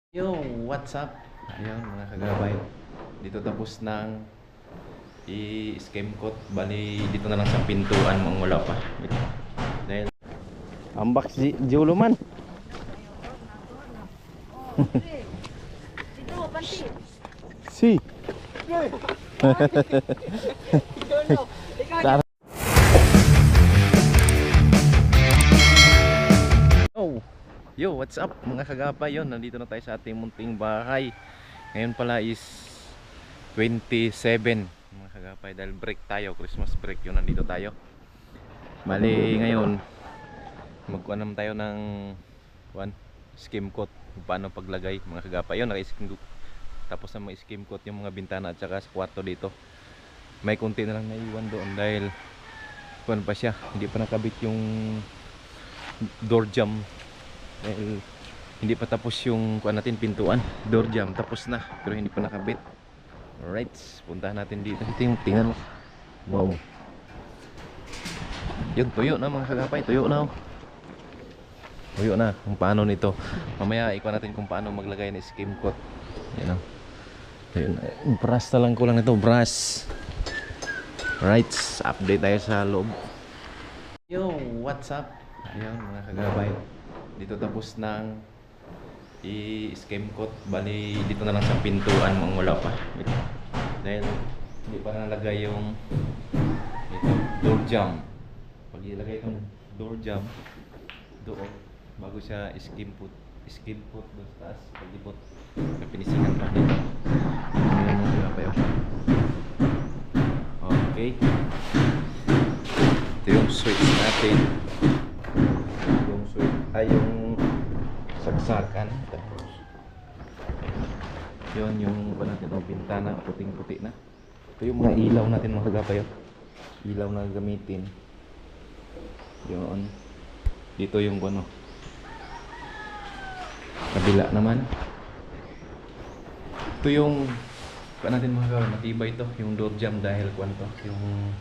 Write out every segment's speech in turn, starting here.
Yo, what's up? Ayun mga kagabay. Dito tapos ng i-scam code. Bali, dito na lang sa pintuan mong wala pa. Dahil ambak si Jolo man. Si. Tara. Oh. Yo, what's up mga kagapay? Yun, nandito na tayo sa ating munting bahay. Ngayon pala is 27 mga kagapay. Dahil break tayo, Christmas break yun, nandito tayo. Bali ngayon magkuha naman tayo ng skim coat kung paano paglagay mga kagapay. Yun, naka-skim coat. Tapos na ma-skim coat yung mga bintana at saka sa kwarto dito. May konti na lang naiwan doon dahil kuwan pa siya, hindi pa nakabit yung door jamb. Dahil hindi pa tapos yung kuan natin, pintuan, door jamb tapos na pero hindi pa nakabit. Alright, puntahan natin dito. Tingnan mo. Wow. Yun, tuyo na mga kagapay, tuyo na oh. Tuyo na kung paano nito. Mamaya ikuha natin kung paano maglagay ng skim coat. Yan oh. Ayun, brush na lang kulang nito, brush. Alright, update tayo sa loob. Yo, what's up? Ayun mga kagabay. Dito tapos ng i-skim coat. Bali, dito na lang sa pintuan mong wala pa. Dahil hindi pa nalagay yung ito, door jamb. Pag ilagay itong door jamb doon, bago siya skim coat doon sa taas, paglibot, kapinisingan pa dito. Ayan mga kagabay. Okay, ito yung switch natin, yung switch ay yung saksakan. Tapos yun yung ba natin o bintana, puting puti na. Ito yung mga ilaw natin mga kagapay, ilaw na gamitin. Yun dito yung ano, kabila naman ito yung pa natin mga kagapay, matibay ito yung door jamb dahil kwanto yung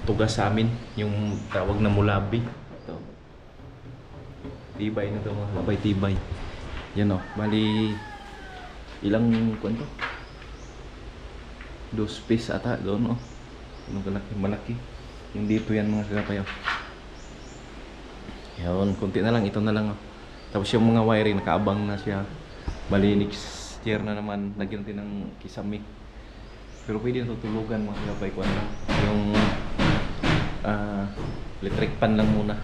tugas sa amin, yung tawag na mulabi. Ito tibay na ito mga kagapay, tibay yan o. Bali ilang kwanto, 2 piece ata doon o. Yung malaki yung dito yan mga kagapay o. Yun, konti na lang, ito na lang o. Tapos yung mga wiring nakaabang na siya. Bali next year na naman lagyan natin ng kisame. Pero pwede na tutulugan mga kagapay ko ano, yung electric pan lang muna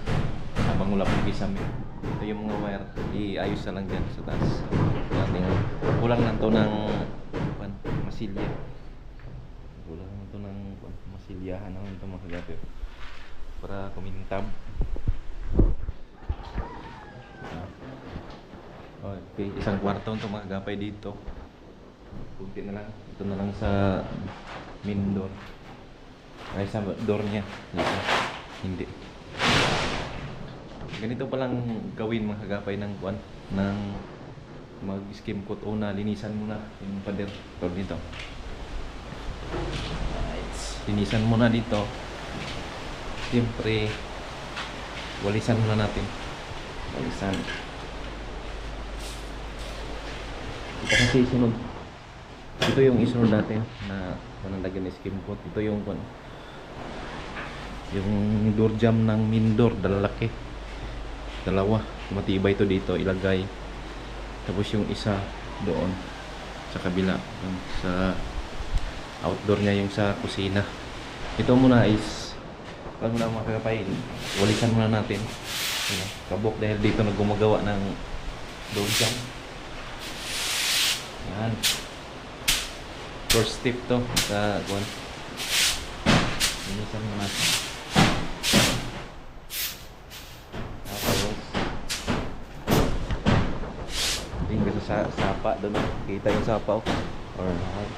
habang wala pang kisame. Ito yung mga wire, iayos na lang dyan sa taas. Kulang lang to ng masilya. Kulang lang to ng masilyahan naman ito mga kagapay para kumintab. Okay, isang kwarto ito mga kagapay dito. Kunti na lang, ito na lang sa main door ay sa door niya dito. Hindi ganito palang gawin mga kagapay ng kuan, ng mag skim coat. Una, linisan muna yung pader dito. Right. Linisan muna dito. Siyempre walisan muna natin. Walisan. Ito kasi isunod. Ito yung isunod natin na panalagyan ng skim coat. Ito yung door jamb ng main door, dalawa, matibay ito dito ilagay. Tapos yung isa doon sa kabila, sa outdoor niya, yung sa kusina. Ito muna is wala muna mga kagapay, walisan muna natin kabok dahil dito na gumagawa ng door jamb. Yan, first step to sa kuwan. Linisan muna natin. Tingin sa sapa doon, kita yung sapa alright.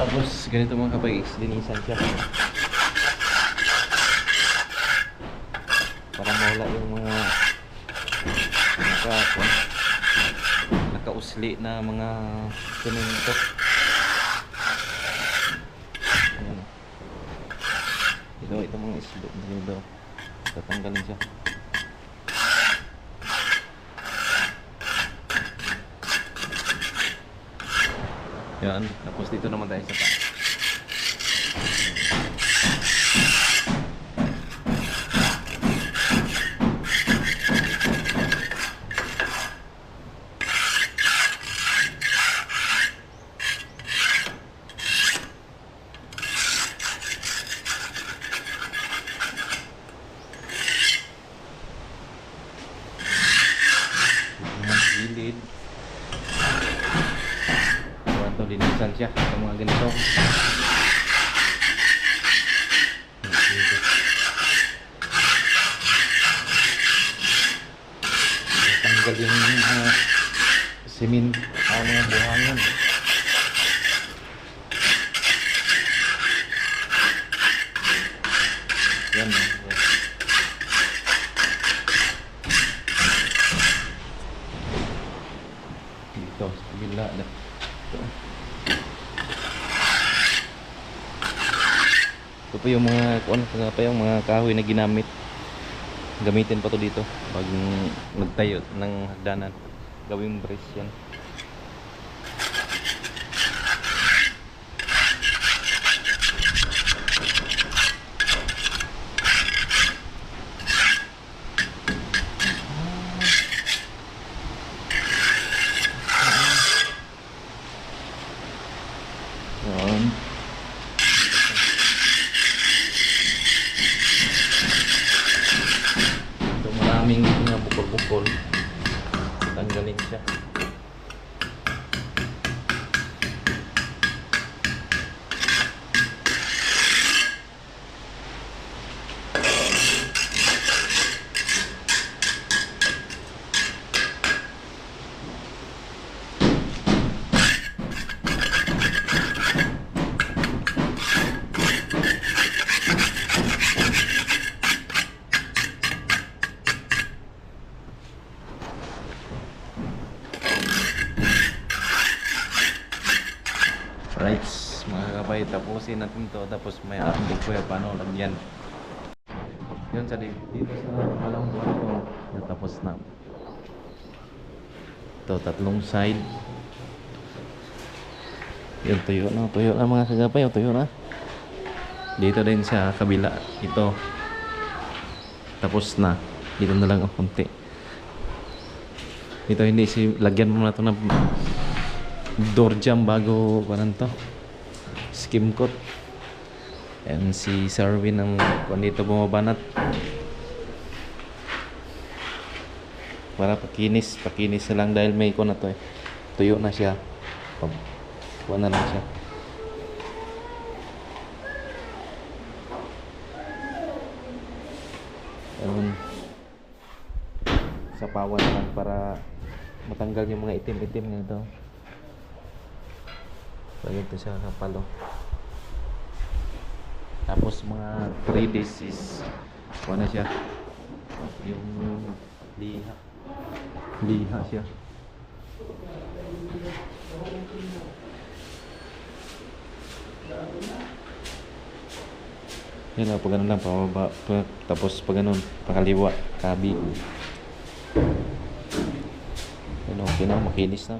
Tapos ganito mga kapag linisan siya para mawala yung mga nakausli na mga semento. Ito mga islo dito, tatanggalin siya. Yan. Tapos dito naman tayo sa taas. Gilid. Ito, linisan siya sa mga ganito. Tanggal yung simin, mga buhangin. Yan, dito sa kabila na ito pa yung mga kahoy na ginamit, gamitin pa to dito pag magtayo ng hagdanan, gawing brace yan. Yan. Ito maraming mga bukol-bukol, tanggalin siya. Right, mga kabay, tapusin natin to, tapos may update ko yung paano lagyan. Yun sa dito sa walang buwan ko, natapos na. Ito, tatlong side. Yun, tuyo na mga kagapay, tuyo na. Dito din sa kabila, ito. Tapos na, dito na lang ang konti. Ito hindi, lagyan mo na ito ng door jam bago parang to skim coat. And si Sarwin ang dito bumabanat para pakinis na lang dahil may ko na to tuyo na siya, kuha na lang siya. Sapawan lang para matanggal yung mga itim-itim nito. So, ito siya kapalo. Tapos mga 3 days is na siya yung liha siya. Yan na, pag ganun lang pababa, tapos pag ganun pakaliwa, kabi. Yan, okay na, makinis na.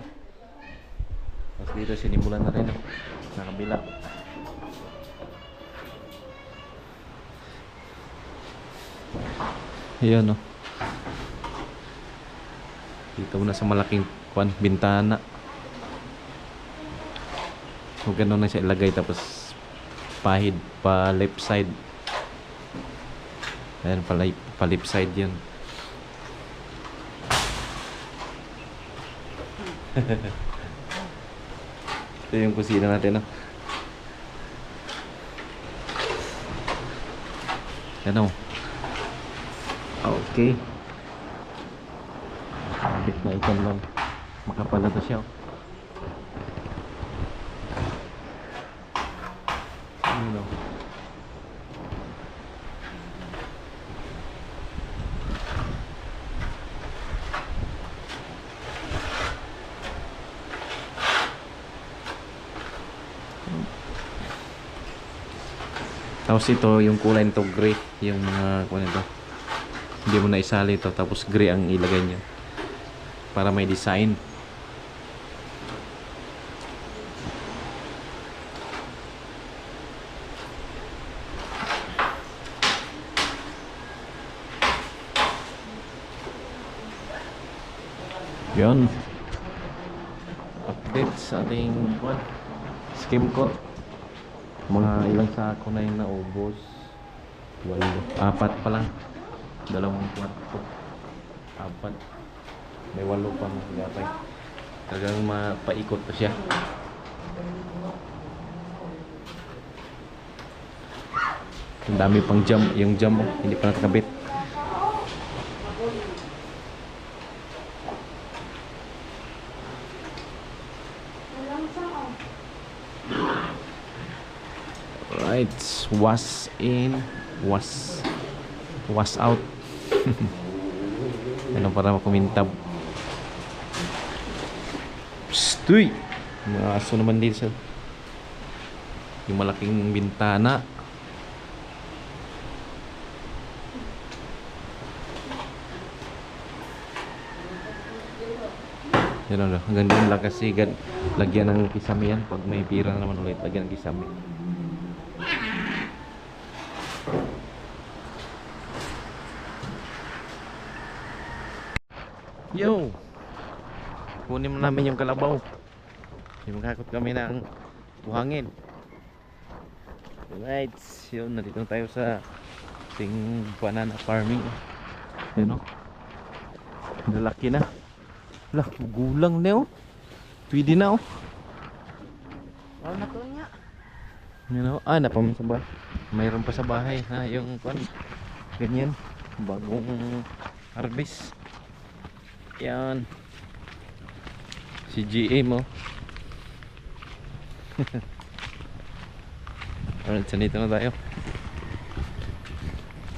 Tapos dito sinimulan na rin sa kabila. Ayan, dito muna sa malaking bintana. So ganun na siya ilagay, tapos pahid pa left side. Ayan, pa left side yun. Ito yung kusina natin, Ano? Okay. Nakabit na ikan lang. Makapal na to siya. Ano? Tapos ito, yung kulay nito gray, yung mga nito. Hindi mo na isali ito, tapos gray ang ilagay niya para may design. Yun. Update sa ating skim coat. Mga ilang sako na yung naubos. 4 pa lang. 2 kwarto. 4. May 8 pa mga gapay. Talagang mapaikot pa siya. Ang dami pang jam. Yung jam hindi pa nakakabit. Right, wash in, wash out. Ano para makumintab. Psst, mga aso naman dito sa yung malaking bintana. Yan lang, hanggang din lang kasi lagyan ng kisame yan. Pag may pira na naman ulit, lagyan ng kisame. Yo! Kunin mo namin yung kalabaw. Yung makakot kami ng buhangin. Right, yun, nandito tayo sa ating banana farming. Yan o. Nalaki na. Lah, gulang na o. Pwede na o. Wala na to niya. Yan o. Ah, napamin sa bahay. Mayroon pa sa bahay. Ha, yung kwan. Ganyan. Bagong harvest. Yan. Si GM o. Alright, so dito na tayo.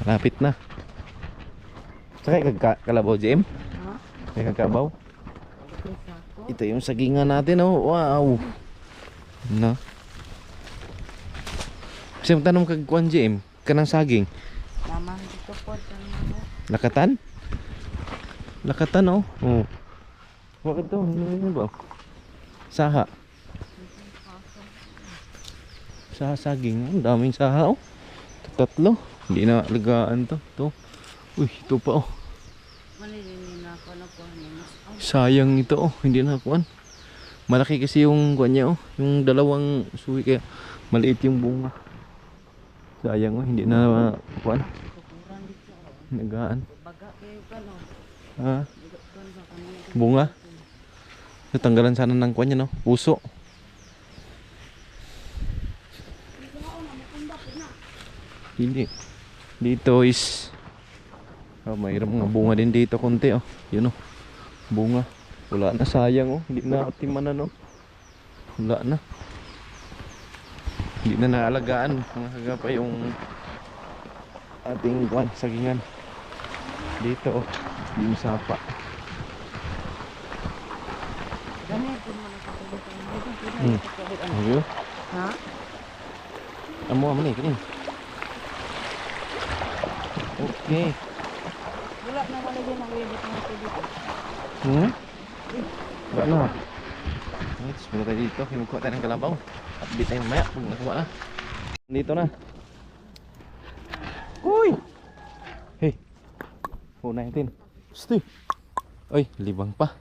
Malapit na. Sakay kalabaw, GM? Ha? May kakabaw? Ito yung sagingan natin, oh. Wow. No. Kasi magtanong kagkuan, GM, kanang saging. Naman dito po. Lakatan? Lakatan, oh. Oh. Bakit to? Ano ba? Saha. Saha saging. Ang daming saha, oh. Tatlo. Hindi na alagaan to. To. Uy, ito pa, oh. Sayang ito, oh. Hindi na kuan. Malaki kasi yung kuan niya, oh. Yung dalawang suwi kaya maliit yung bunga. Sayang, oh. Hindi na kuan. Nagaan. Ha? Bunga. Natanggalan sana ng kuan niya, no? Puso. Hindi. Dito is mayroong mga bunga din dito konti, oh. Yun, oh. Bunga. Wala na, sayang, oh. Hindi na timan na, no. Wala na. Hindi na naalagaan mga kagapa yung ating kuan sagingan. Dito, oh. Yung sapa. Ayun. Ha? Amo amo ni kanin. Okay. Wala na wala din ang wibot ng dito. Wala na. Let's muna tayo dito. Himukuha tayo ng kalabaw. Update tayo mamaya kung nakuha na. Dito na. Uy! Hey. Una natin. Sti. Uy, libang pa.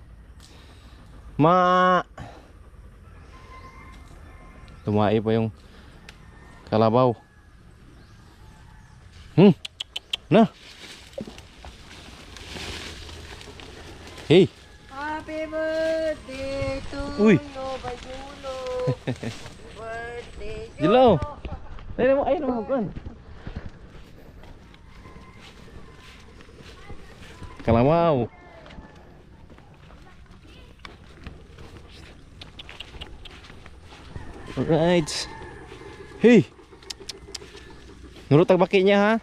Tumai pa yung kalabaw. Na. Hey. Happy birthday to Uy. you, Bayulo. Birthday. Hello. Ayun mo kan. Kalabaw. Alright. Hey. Nurut ang baki niya, ha.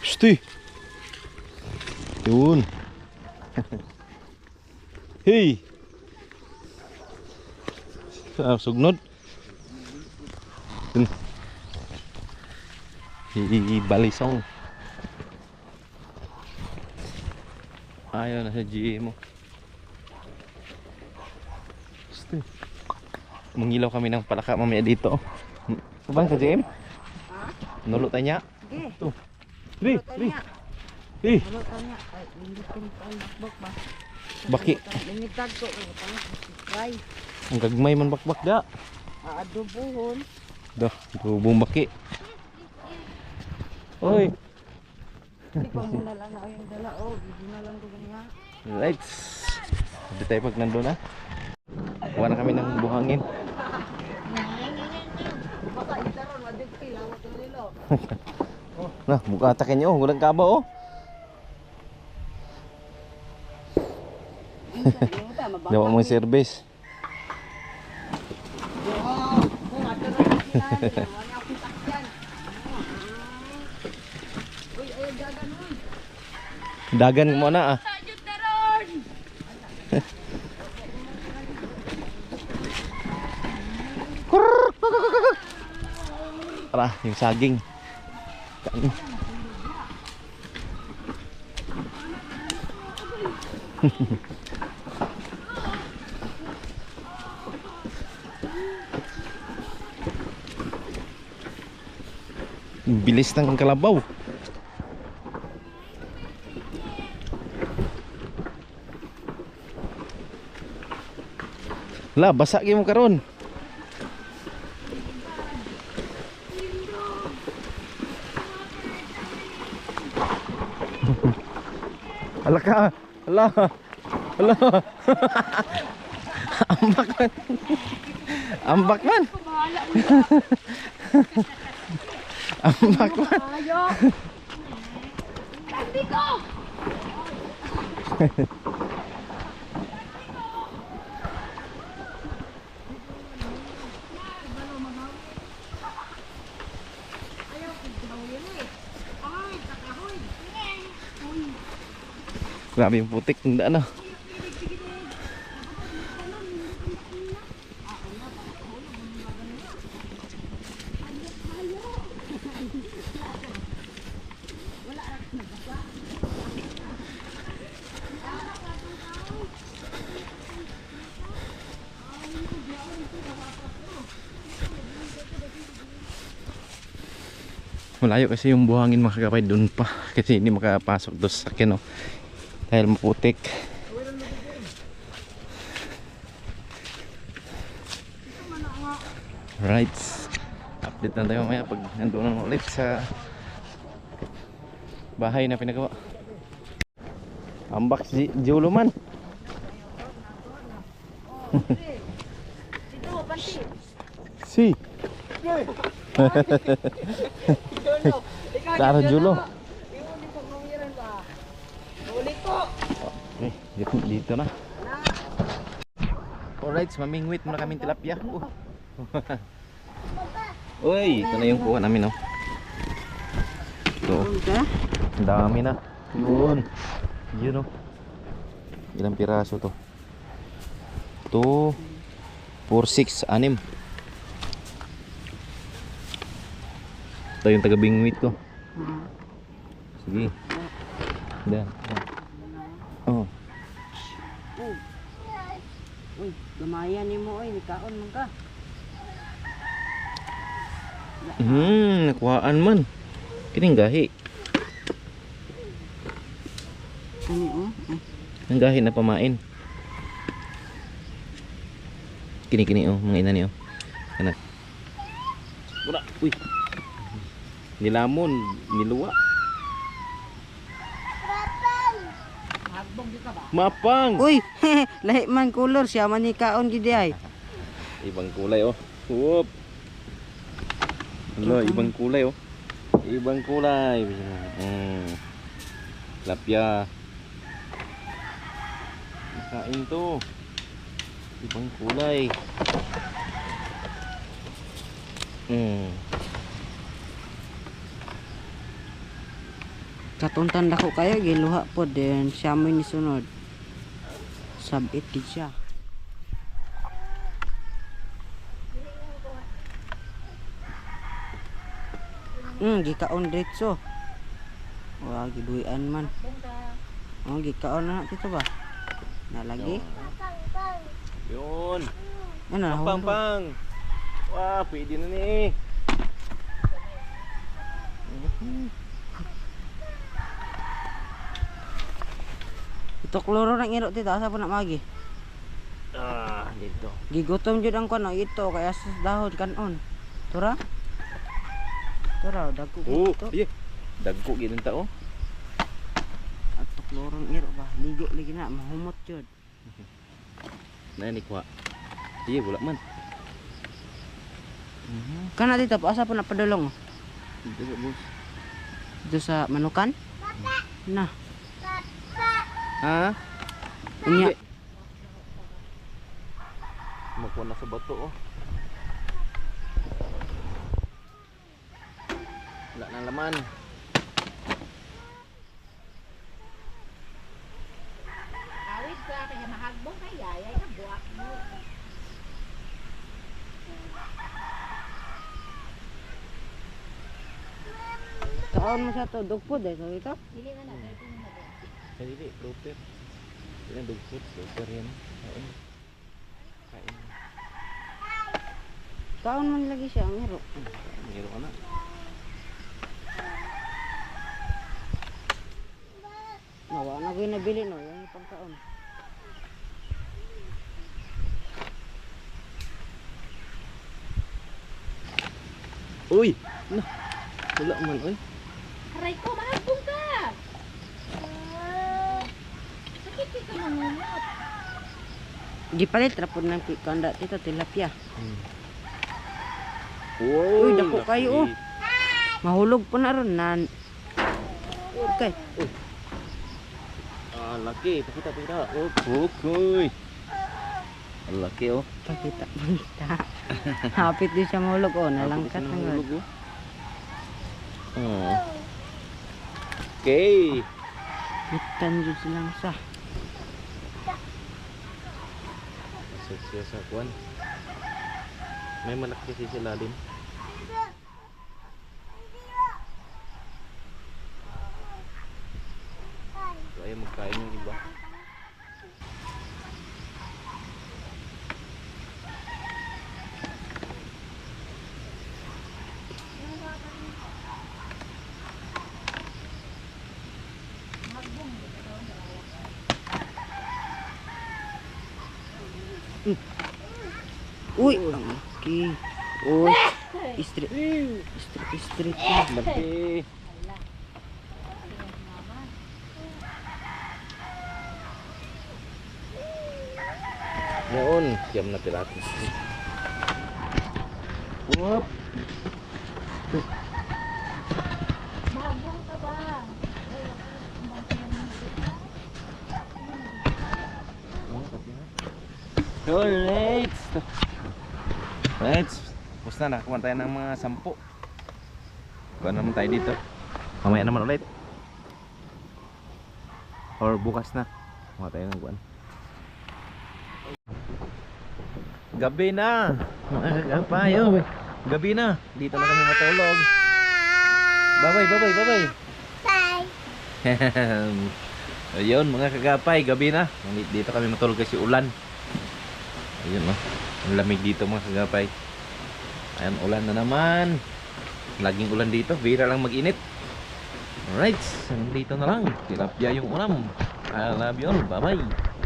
Sti. Yun. Hey. Sugnod. Balisong. Ayaw na sa GM mo. Mangilaw kami ng palaka mamaya dito. Sabang ka GM? Ha? Nulo tayo niya. Sige. Ito. Di, di. Di. Wala tanya. Ay, limitan pa ang bakbak ba? Baki. Limitan ko. Try. Ang gagmay man bakbak da. Aadobohon. Dah, bubong baki. Oy. Hindi pa muna lang na yung dala. Oh, hindi na lang ko nga. Right. Hindi tayo pag nandun na. Kuha na kami ng buhangin. Baka itaron, wadig pilawat ng nilo. Nah, buka atakin nyo. Walang kaba oh. Dawa mo yung service. Kung ato na yung sinabi, wala akong takyan. Uy, ay, dagan mo. Dagan mo na ah. Sayot na ron! Tara, yung saging. Kain. Bilis ng kalabaw. La, basa gyud mo karon. Ala ka. Ala. Ala. Ambak man. Ambak man. Ambak man. Ayo! Hindi ko! Grabe yung putik ng daan ah. Malayo kasi yung buhangin mga kagapay dun pa kasi hindi makapasok doon sa akin oh. Dahil maputik. Right. Update na tayo mamaya pag nandun na ulit sa bahay na pinagawa. Ambak si Jolo man. Si. Tara Jolo. Okay, dito na. Alright, mamingwit muna kaming tilapia. Uy, ito na yung kuha namin oh. Ito. Ang dami na. Yun. Yun oh. Ilang piraso to? 2, 4, 6, 6. Ito yung taga-bingwit ko. Sige. Yan. Oh. Uy, gamayan ni mo, oy, nikaon man ka. Nakuhaan man. Kining gahi. Ano, Ang gahi na pamain. Kini oh, mga ina niyo. Anak. Wala. Uy. Nilamon, niluwa. Mapang. Uy, lahi man color siya man nikaon gid ay. Ibang kulay oh. Whoop. Hello, ibang kulay oh. Ibang kulay. Lapya. Kain to. Ibang kulay. Katuntan dako kayo giluha po din siya mo ni sunod. Sabit gid siya. Gikaon diretso. Wa giduyan man. Oh, gikaon na dito ba? Nalagi. Yun. Ano na Pang pang. Wah, pwede na ni. Tukloro ng iro tito, asa po na magi. Dito. Gigutom jud ang kuno ito kaya sa dahon kanon. Tura? Tura, dagko Oh, ito. iya. Dagko gid tao. At tukloro ng iro ba, ligo lagi na, mahumot jud. Na ni kuha. Iya, wala man. Kana dito, asa po na padulong? Dito bos. Dito sa manukan? Na, Ha? unya. Makuha na sa bato oh. Wala nang laman. Awit ka kaya mahagbong kaya ay buwak mo. Kaon mo sa to, dugpod eh, so ito. Dili na na kay kuno na. Hindi, proper. Yan dugpot, proper yan. Kain. Kain. Kaon man lagi siya ang iro. Meron ka na. Nawa na ko yung nabili no, yan yung pangkaon. Uy! Na! Wala man, uy. Aray ko mahagbong ka. Sakit ka mangungot. Gipalit rapod ng kanda dito, tilapia. Wow! Uy, dako kayo, oh. Mahulog po na ron na. Okay. Laki. Pakita. Oh, kukoy. Ang laki, oh. Pakita. Hapit din siya mahulog, oh. Nalangkat Tapos ng na rod. hulog, oh. Okay. Bitan dyan silang sa. Sukses sa kuwan. May malaki kasi sa lalim. So, ayaw magkain yung iba. Uy, ang laki. Uy, street na. Laki. Ngayon, siyam na piratas. Whoop! Mahagbong ka ba? Alright! Alright! Tapos na, nakakuha tayo ng mga 10. Kuha naman tayo dito. Mamaya naman ulit. Or bukas na. Kuha tayo ng kuwan. Gabi na! Mga kakapayo! Gabi na! Dito na kami matulog. Bye-bye! Bye! Ayun mga kagapay, gabi na. Dito kami matulog kasi ulan. Ayun no. Ang lamig dito mga kagapay. Ayan, ulan na naman. Laging ulan dito, bira lang mag-init. Alright, dito na lang. Tilapia yung ulam. I love you all. Bye bye.